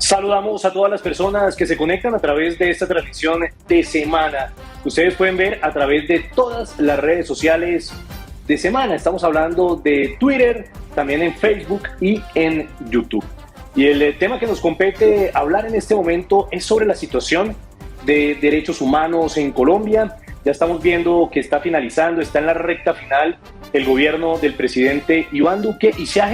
Saludamos a todas las personas que se conectan a través de esta transmisión de semana. Ustedes pueden ver a través de todas las redes sociales de semana. Estamos hablando de Twitter, también en Facebook y en YouTube. Y el tema que nos compete hablar en este momento es sobre la situación de derechos humanos en Colombia. Ya estamos viendo que está finalizando, está en la recta final el gobierno del presidente Iván Duque y se ha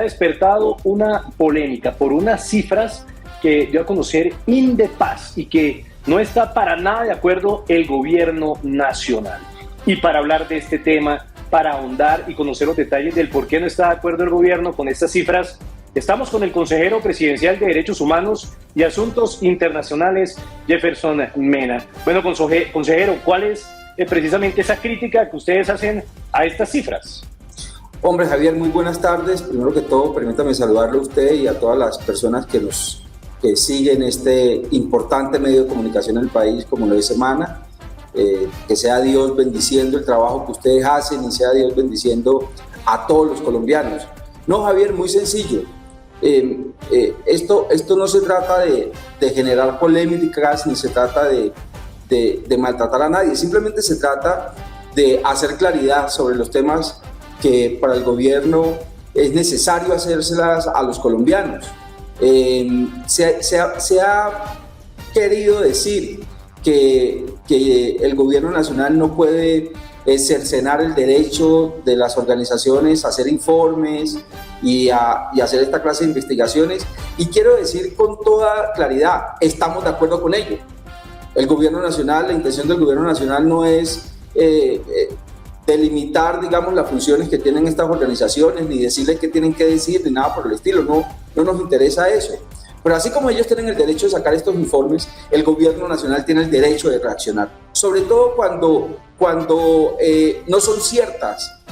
despertado una polémica por unas cifras que dio a conocer Indepaz y que no está para nada de acuerdo el gobierno nacional. Y para hablar de este tema, para ahondar y conocer los detalles del por qué no está de acuerdo el gobierno con estas cifras, estamos con el consejero presidencial de Derechos Humanos y Asuntos Internacionales, Jefferson Mena. Bueno, consejero, ¿cuál es precisamente esa crítica que ustedes hacen a estas cifras? Hombre, Javier, muy buenas tardes. Primero que todo, permítame saludarle a usted y a todas las personas que siguen este importante medio de comunicación en el país, como lo es Semana. Que sea Dios bendiciendo el trabajo que ustedes hacen y sea Dios bendiciendo a todos los colombianos. No, Javier, muy sencillo. Esto no se trata de generar polémicas ni se trata de maltratar a nadie. Simplemente se trata de hacer claridad sobre los temas que para el gobierno es necesario hacérselas a los colombianos. Se ha querido decir que el gobierno nacional no puede cercenar el derecho de las organizaciones a hacer informes y hacer esta clase de investigaciones, y quiero decir con toda claridad, estamos de acuerdo con ello. El gobierno nacional, la intención del gobierno nacional no es delimitar, digamos, las funciones que tienen estas organizaciones, ni decirles qué tienen que decir, ni nada por el estilo. No nos interesa eso. Pero así como ellos tienen el derecho de sacar estos informes, el gobierno nacional tiene el derecho de reaccionar. Sobre todo cuando no son ciertas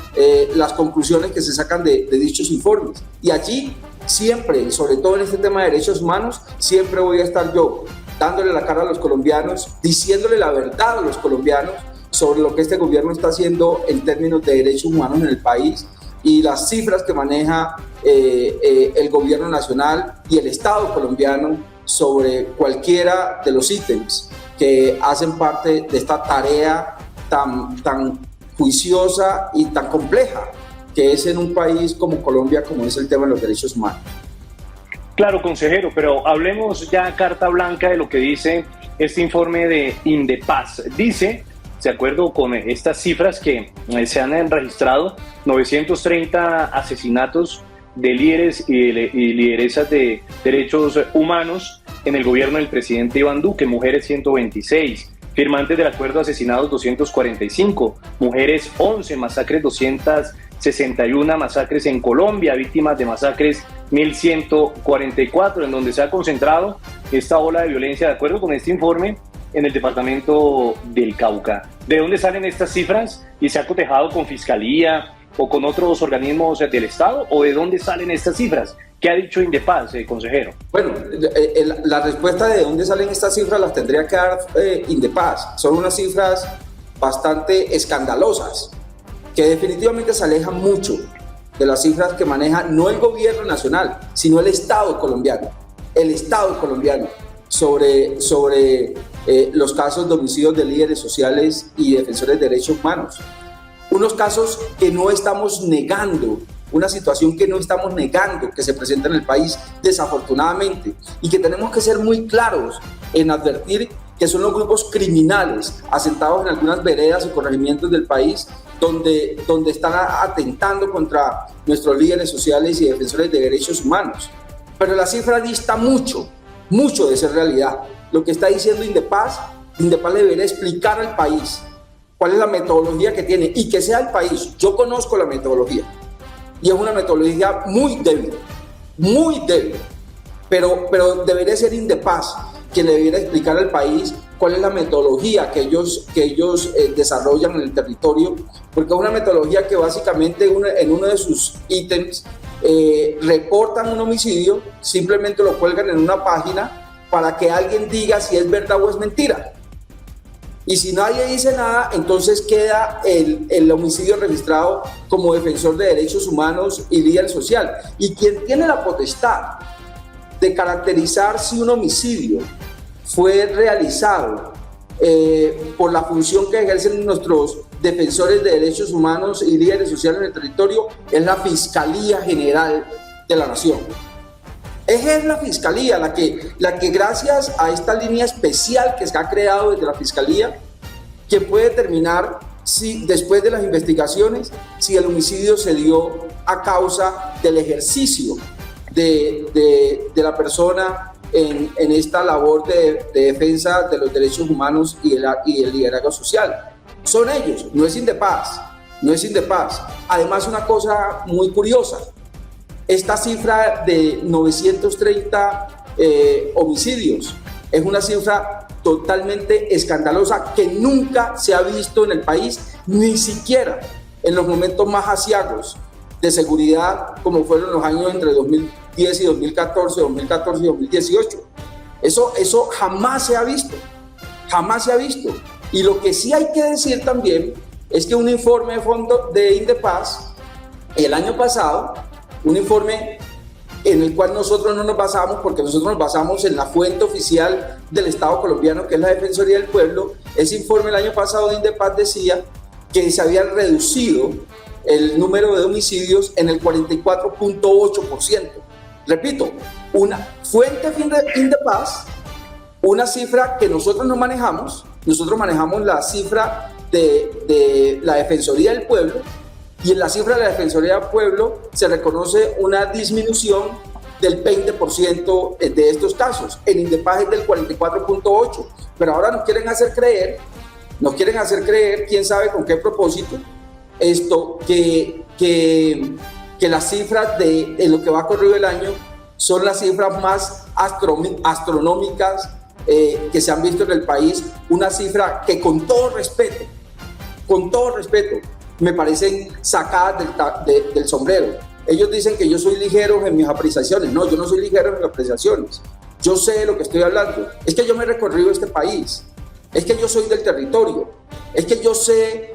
las conclusiones que se sacan de dichos informes. Y allí siempre, y sobre todo en este tema de derechos humanos, siempre voy a estar yo dándole la cara a los colombianos, diciéndole la verdad a los colombianos sobre lo que este gobierno está haciendo en términos de derechos humanos en el país y las cifras que maneja el gobierno nacional y el Estado colombiano sobre cualquiera de los ítems que hacen parte de esta tarea tan juiciosa y tan compleja que es en un país como Colombia, como es el tema de los derechos humanos. Claro, consejero, pero hablemos ya carta blanca de lo que dice este informe de Indepaz. Dice, de acuerdo con estas cifras que se han registrado, 930 asesinatos de líderes y lideresas de derechos humanos en el gobierno del presidente Iván Duque, mujeres 126, firmantes del acuerdo asesinados 245, mujeres 11, masacres 261 masacres en Colombia, víctimas de masacres 1144, en donde se ha concentrado esta ola de violencia, de acuerdo con este informe, en el departamento del Cauca. ¿De dónde salen estas cifras? ¿Y se ha cotejado con Fiscalía o con otros organismos del Estado? ¿O de dónde salen estas cifras? ¿Qué ha dicho Indepaz, consejero? Bueno, la respuesta de dónde salen estas cifras las tendría que dar Indepaz. Son unas cifras bastante escandalosas, que definitivamente se alejan mucho de las cifras que maneja no el gobierno nacional, sino el Estado colombiano. El Estado colombiano sobre los casos de homicidios de líderes sociales y defensores de derechos humanos. Unos casos que no estamos negando, una situación que no estamos negando que se presenta en el país, desafortunadamente, y que tenemos que ser muy claros en advertir que son los grupos criminales asentados en algunas veredas y corregimientos del país donde están atentando contra nuestros líderes sociales y defensores de derechos humanos. Pero la cifra dista mucho de ser realidad. Lo que está diciendo Indepaz le debería explicar al país cuál es la metodología que tiene y que sea el país. Yo conozco la metodología y es una metodología muy débil, pero debería ser Indepaz quien le debiera explicar al país cuál es la metodología que ellos desarrollan en el territorio, porque es una metodología que básicamente en uno de sus ítems reportan un homicidio, simplemente lo cuelgan en una página para que alguien diga si es verdad o es mentira. Y si nadie dice nada, entonces queda el homicidio registrado como defensor de derechos humanos y líder social. Y quien tiene la potestad de caracterizar si un homicidio fue realizado por la función que ejercen nuestros defensores de derechos humanos y líderes sociales en el territorio es la Fiscalía General de la Nación. Es la Fiscalía la que gracias a esta línea especial que se ha creado desde la Fiscalía, que puede determinar si después de las investigaciones, si el homicidio se dio a causa del ejercicio de la persona en esta labor de defensa de los derechos humanos y el liderazgo social. Son ellos, no es Indepaz, no es Indepaz. Además, una cosa muy curiosa, esta cifra de 930 homicidios es una cifra totalmente escandalosa que nunca se ha visto en el país, ni siquiera en los momentos más aciagos de seguridad como fueron los años entre 2010 y 2014, 2014 y 2018. Eso jamás se ha visto, jamás se ha visto. Y lo que sí hay que decir también es que un informe de fondo de Indepaz el año pasado, un informe en el cual nosotros no nos basamos, porque nosotros nos basamos en la fuente oficial del Estado colombiano, que es la Defensoría del Pueblo. Ese informe el año pasado de Indepaz decía que se había reducido el número de homicidios en el 44.8%. Repito, una fuente de Indepaz, una cifra que nosotros no manejamos. Nosotros manejamos la cifra de la Defensoría del Pueblo, y en la cifra de la Defensoría del Pueblo se reconoce una disminución del 20% de estos casos. En Indepaz es del 44.8%, pero ahora nos quieren hacer creer, quién sabe con qué propósito, que las cifras en lo que va corrido el año son las cifras más astronómicas que se han visto en el país, una cifra que con todo respeto, me parecen sacadas del sombrero. Ellos dicen que yo soy ligero en mis apreciaciones. No, yo no soy ligero en mis apreciaciones. Yo sé de lo que estoy hablando. Es que yo me he recorrido este país. Es que yo soy del territorio. Es que yo sé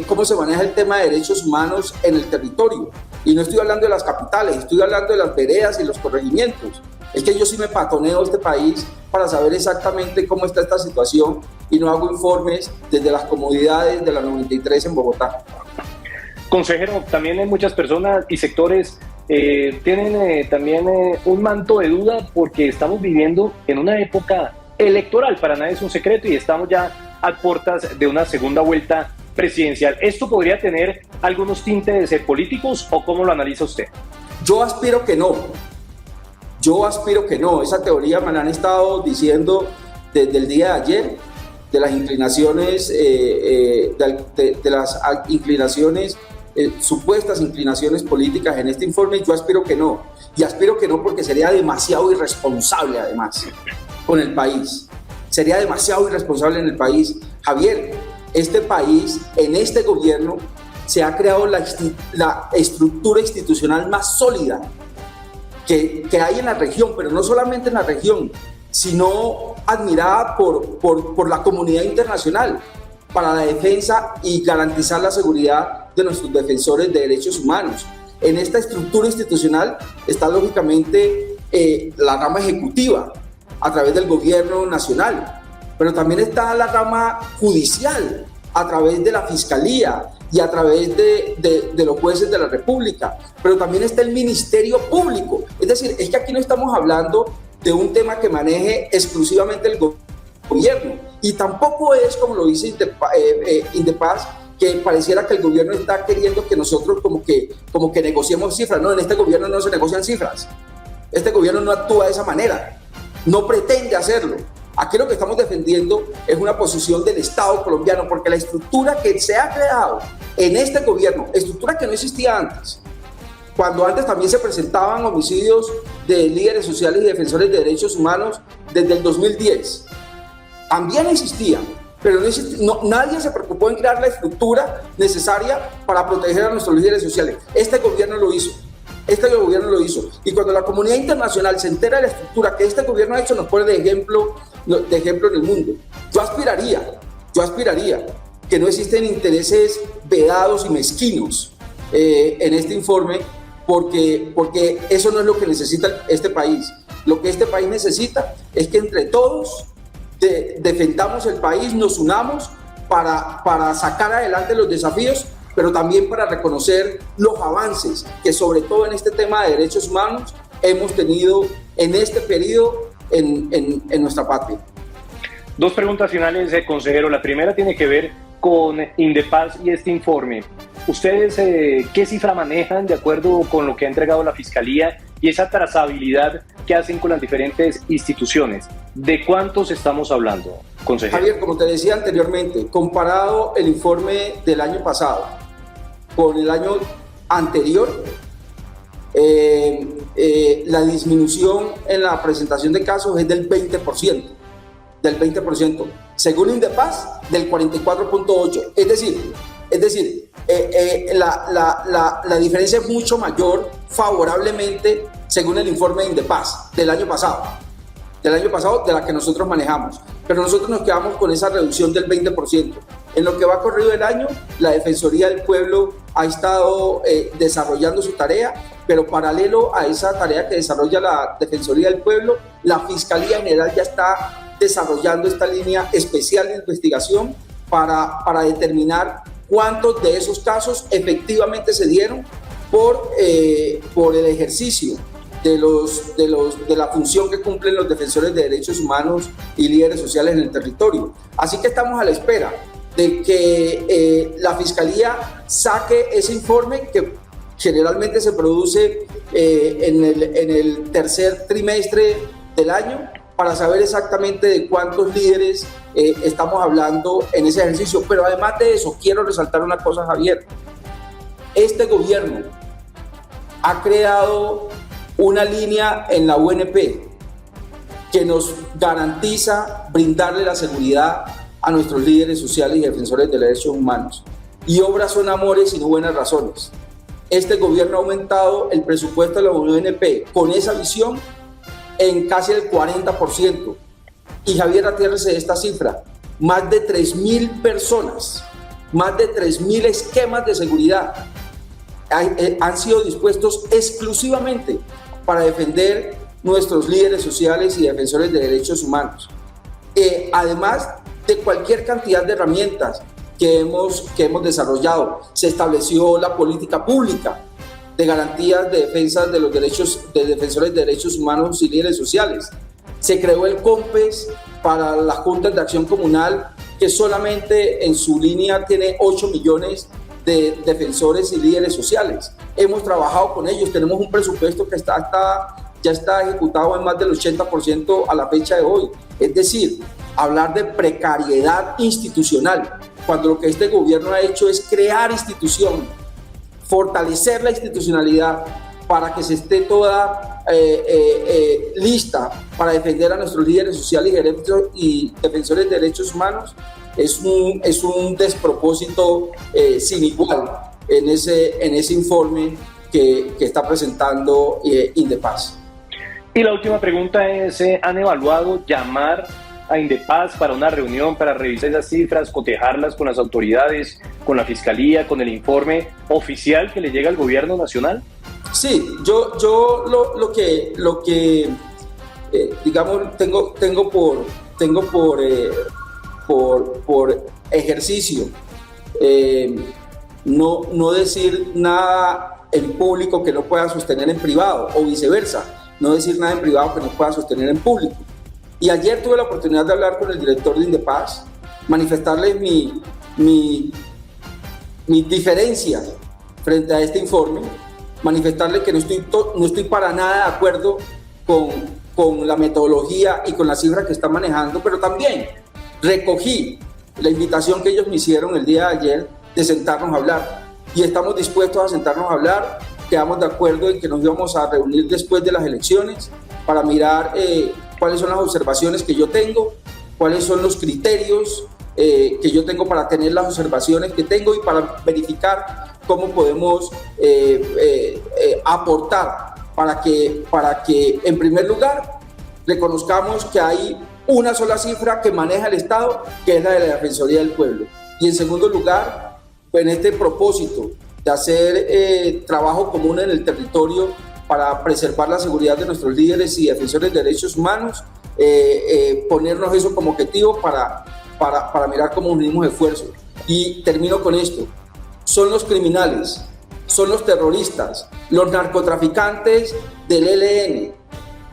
cómo se maneja el tema de derechos humanos en el territorio. Y no estoy hablando de las capitales, estoy hablando de las veredas y los corregimientos. Es que yo sí me patoneo este país para saber exactamente cómo está esta situación y no hago informes desde las comodidades de la 93 en Bogotá. Consejero, también muchas personas y sectores tienen también un manto de duda porque estamos viviendo en una época electoral, para nadie es un secreto, y estamos ya a puertas de una segunda vuelta presidencial. ¿Esto podría tener algunos tintes políticos o cómo lo analiza usted? Yo aspiro que no. Esa teoría me la han estado diciendo desde el día de ayer, de las inclinaciones, supuestas inclinaciones políticas en este informe. Yo aspiro que no. Y aspiro que no porque sería demasiado irresponsable, además, con el país. Sería demasiado irresponsable en el país. Javier, este país, en este gobierno, se ha creado la estructura institucional más sólida que hay en la región, pero no solamente en la región, sino admirada por la comunidad internacional para la defensa y garantizar la seguridad de nuestros defensores de derechos humanos. En esta estructura institucional está lógicamente la rama ejecutiva a través del gobierno nacional, pero también está la rama judicial a través de la Fiscalía y a través de los jueces de la República, pero también está el Ministerio Público. Es decir, es que aquí no estamos hablando de un tema que maneje exclusivamente el gobierno, y tampoco es, como lo dice Indepaz, que pareciera que el gobierno está queriendo que nosotros como que negociemos cifras. No, en este gobierno no se negocian cifras. Este gobierno no actúa de esa manera, no pretende hacerlo. Aquí lo que estamos defendiendo es una posición del Estado colombiano, porque la estructura que se ha creado en este gobierno, estructura que no existía antes, cuando antes también se presentaban homicidios de líderes sociales y defensores de derechos humanos desde el 2010, también existían, pero nadie se preocupó en crear la estructura necesaria para proteger a nuestros líderes sociales. Este gobierno lo hizo. Y cuando la comunidad internacional se entera de la estructura que este gobierno ha hecho, nos pone de ejemplo en el mundo. Yo aspiraría que no existen intereses vedados y mezquinos en este informe, porque eso no es lo que necesita este país. Lo que este país necesita es que entre todos defendamos el país, nos unamos para sacar adelante los desafíos, pero también para reconocer los avances que sobre todo en este tema de derechos humanos hemos tenido en este periodo en nuestra patria. Dos preguntas finales, consejero. La primera tiene que ver con Indepaz y este informe. ¿Ustedes qué cifra manejan de acuerdo con lo que ha entregado la Fiscalía y esa trazabilidad que hacen con las diferentes instituciones? ¿De cuántos estamos hablando, consejero? Javier, como te decía anteriormente, comparado el informe del año pasado con el año anterior, la disminución en la presentación de casos es del 20%. Según Indepaz, del 44.8%. Es decir, la diferencia es mucho mayor favorablemente según el informe de Indepaz del año pasado, de la que nosotros manejamos. Pero nosotros nos quedamos con esa reducción del 20%. En lo que va corrido el año, la Defensoría del Pueblo ha estado desarrollando su tarea, pero paralelo a esa tarea que desarrolla la Defensoría del Pueblo, la Fiscalía General ya está desarrollando esta línea especial de investigación para determinar cuántos de esos casos efectivamente se dieron por el ejercicio de la función que cumplen los defensores de derechos humanos y líderes sociales en el territorio. Así que estamos a la espera de que la Fiscalía saque ese informe que generalmente se produce en el tercer trimestre del año, para saber exactamente de cuántos líderes estamos hablando en ese ejercicio. Pero además de eso, quiero resaltar una cosa, Javier. Este gobierno ha creado una línea en la UNP que nos garantiza brindarle la seguridad a nuestros líderes sociales y defensores de derechos humanos. Y obras son amores y no buenas razones. Este gobierno ha aumentado el presupuesto de la UNP con esa visión en casi el 40%. Y Javier, atiérrese de esta cifra, más de 3.000 personas, más de 3.000 esquemas de seguridad han sido dispuestos exclusivamente para defender nuestros líderes sociales y defensores de derechos humanos. Además de cualquier cantidad de herramientas que hemos desarrollado, se estableció la política pública de garantías de defensa de los derechos de defensores de derechos humanos y líderes sociales. Se creó el COMPES para las juntas de acción comunal, que solamente en su línea tiene 8 millones de defensores y líderes sociales. Hemos trabajado con ellos, tenemos un presupuesto que ya está ejecutado en más del 80% a la fecha de hoy. Es decir, hablar de precariedad institucional, cuando lo que este gobierno ha hecho es crear institución, fortalecer la institucionalidad para que se esté toda lista para defender a nuestros líderes sociales y defensores de derechos humanos, es un despropósito sin igual en ese informe que está presentando Indepaz. Y la última pregunta es, ¿han evaluado llamar a Indepaz para una reunión, para revisar esas cifras, cotejarlas con las autoridades, con la Fiscalía, con el informe oficial que le llega al gobierno nacional? Sí, yo lo que digamos, tengo por ejercicio no decir nada en público que no pueda sostener en privado, o viceversa, no decir nada en privado que no pueda sostener en público. Y ayer tuve la oportunidad de hablar con el director de Indepaz, manifestarle mi diferencia frente a este informe, manifestarle que no estoy para nada de acuerdo con la metodología y con la cifra que están manejando, pero también recogí la invitación que ellos me hicieron el día de ayer de sentarnos a hablar, y estamos dispuestos a sentarnos a hablar. Quedamos de acuerdo en que nos íbamos a reunir después de las elecciones para mirar cuáles son las observaciones que yo tengo, cuáles son los criterios que yo tengo para tener las observaciones que tengo y para verificar cómo podemos aportar para que en primer lugar reconozcamos que hay una sola cifra que maneja el Estado, que es la de la Defensoría del Pueblo, y en segundo lugar, en este propósito de hacer trabajo común en el territorio, para preservar la seguridad de nuestros líderes y defensores de derechos humanos, ponernos eso como objetivo para mirar cómo unimos esfuerzos. Y termino con esto: son los criminales, son los terroristas, los narcotraficantes del ELN,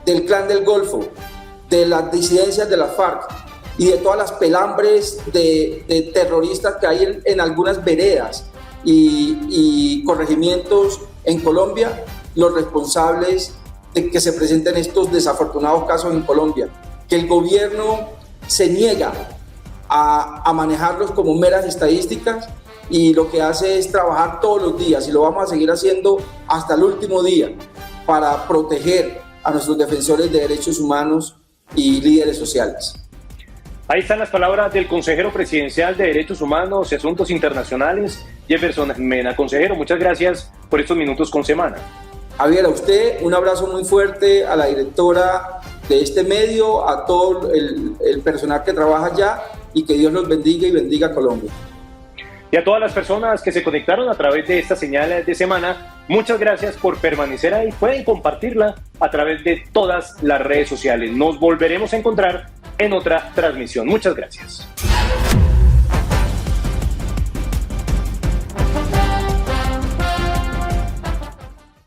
del Clan del Golfo, de las disidencias de las FARC y de todas las pelambres de terroristas que hay en algunas veredas y corregimientos en Colombia, los responsables de que se presenten estos desafortunados casos en Colombia, que el gobierno se niega a manejarlos como meras estadísticas y lo que hace es trabajar todos los días, y lo vamos a seguir haciendo hasta el último día, para proteger a nuestros defensores de derechos humanos y líderes sociales. Ahí están las palabras del consejero presidencial de Derechos Humanos y Asuntos Internacionales, Jefferson Mena. Consejero, muchas gracias por estos minutos con Semana. Javier, a usted un abrazo muy fuerte, a la directora de este medio, a todo el personal que trabaja allá, y que Dios los bendiga y bendiga a Colombia. Y a todas las personas que se conectaron a través de esta señal de Semana, muchas gracias por permanecer ahí. Pueden compartirla a través de todas las redes sociales. Nos volveremos a encontrar en otra transmisión. Muchas gracias.